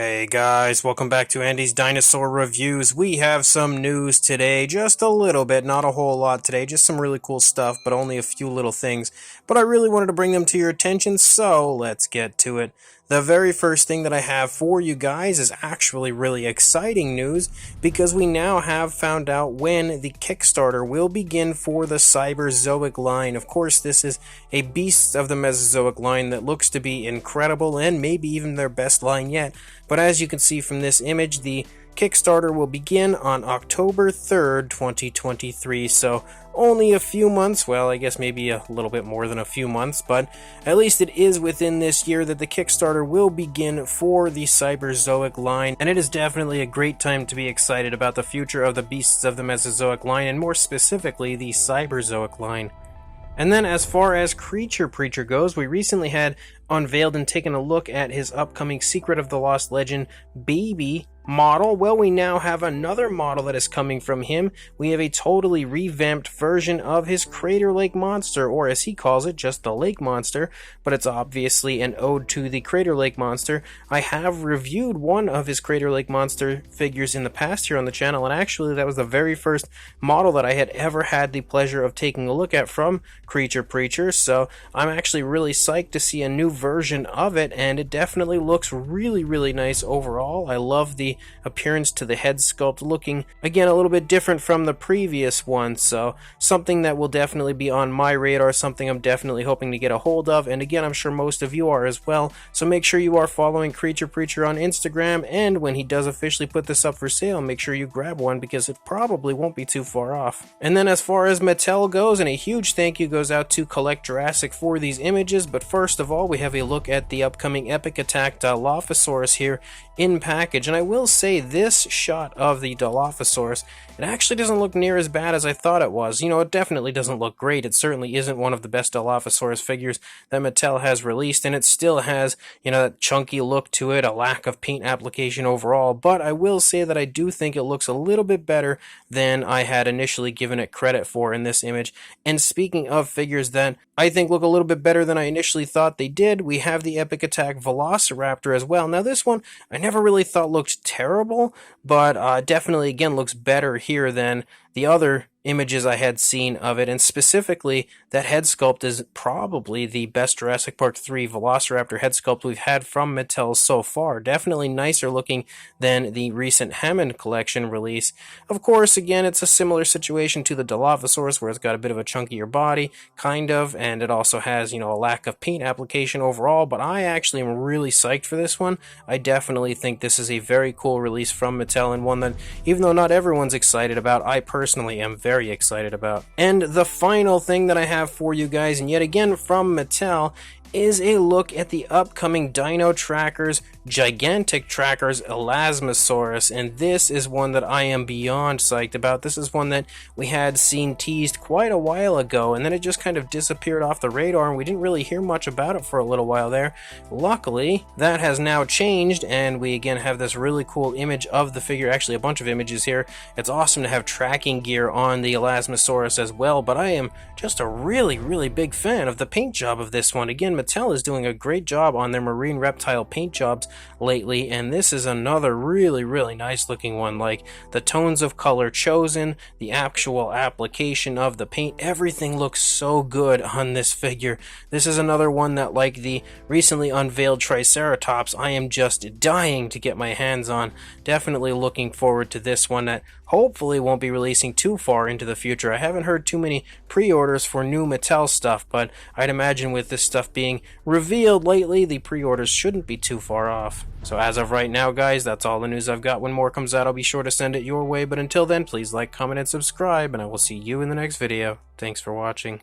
Hey guys, welcome back to Andy's Dinosaur Reviews. We have some news today, just a little bit, not a whole lot today, just some really cool stuff, but only a few little things. But I really wanted to bring them to your attention, so let's get to it. The very first thing that I have for you guys is actually really exciting news, because we now have found out when the Kickstarter will begin for the Cyberzoic line. Of course, this is a Beasts of the Mesozoic line that looks to be incredible, and maybe even their best line yet. But as you can see from this image, the Kickstarter will begin on October 3rd, 2023, so only a few months, well, I guess maybe a little bit more than a few months, but at least it is within this year that the Kickstarter will begin for the Cyberzoic line, and it is definitely a great time to be excited about the future of the Beasts of the Mesozoic line, and more specifically, the Cyberzoic line. And then as far as Creacher Preacher goes, we recently had unveiled and taken a look at his upcoming Secret of the Lost Legend baby model. Well, we now have another model that is coming from him. We have a totally revamped version of his Crater Lake Monster, or as he calls it, just the Lake Monster, but it's obviously an ode to the Crater Lake Monster. I have reviewed one of his Crater Lake Monster figures in the past here on the channel, and actually that was the very first model that I had ever had the pleasure of taking a look at from Creature Preacher, so I'm actually really psyched to see a new version of it, and it definitely looks really nice overall. I love the appearance to the head sculpt, looking again a little bit different from the previous one, so something that will definitely be on my radar, something I'm definitely hoping to get a hold of, and again I'm sure most of you are as well, so make sure you are following Creature Preacher on Instagram, and when he does officially put this up for sale, make sure you grab one because it probably won't be too far off. And then as far as Mattel goes, and a huge thank you goes out to Collect Jurassic for these images, but first of all we have a look at the upcoming Epic Attack Dilophosaurus here in package, and I will say this shot of the Dilophosaurus, it actually doesn't look near as bad as I thought it was. You know, it definitely doesn't look great. It certainly isn't one of the best Dilophosaurus figures that Mattel has released, and it still has, you know, that chunky look to it, a lack of paint application overall, but I will say that I do think it looks a little bit better than I had initially given it credit for in this image. And speaking of figures that I think look a little bit better than I initially thought they did, we have the Epic Attack Velociraptor as well. Now this one I never really thought looked terrible, but definitely again looks better here than the other images I had seen of it, and specifically that head sculpt is probably the best Jurassic Park 3 Velociraptor head sculpt we've had from Mattel so far. Definitely nicer looking than the recent Hammond Collection release. Of course, again, it's a similar situation to the Dilophosaurus, where it's got a bit of a chunkier body, kind of, and it also has, you know, a lack of paint application overall, but I actually am really psyched for this one. I definitely think this is a very cool release from Mattel, and one that, even though not everyone's excited about, I personally am very excited about. And the final thing that I have for you guys, and yet again from Mattel, is a look at the upcoming Dino Trackers, Gigantic Trackers Elasmosaurus, and this is one that I am beyond psyched about. This is one that we had seen teased quite a while ago, and then it just kind of disappeared off the radar, and we didn't really hear much about it for a little while there. Luckily, that has now changed, and we again have this really cool image of the figure, actually a bunch of images here. It's awesome to have tracking gear on the Elasmosaurus as well, but I am just a really big fan of the paint job of this one. Again, Mattel is doing a great job on their marine reptile paint jobs lately, and this is another really nice looking one. Like the tones of color chosen, the actual application of the paint, everything looks so good on this figure. This is another one that, like the recently unveiled Triceratops, I am just dying to get my hands on. Definitely looking forward to this one that hopefully won't be releasing too far into the future. I haven't heard too many pre-orders for new Mattel stuff, but I'd imagine with this stuff being revealed lately, the pre-orders shouldn't be too far off. So as of right now, guys, that's all the news I've got. When more comes out, I'll be sure to send it your way, but until then, please like, comment, and subscribe, and I will see you in the next video. Thanks for watching.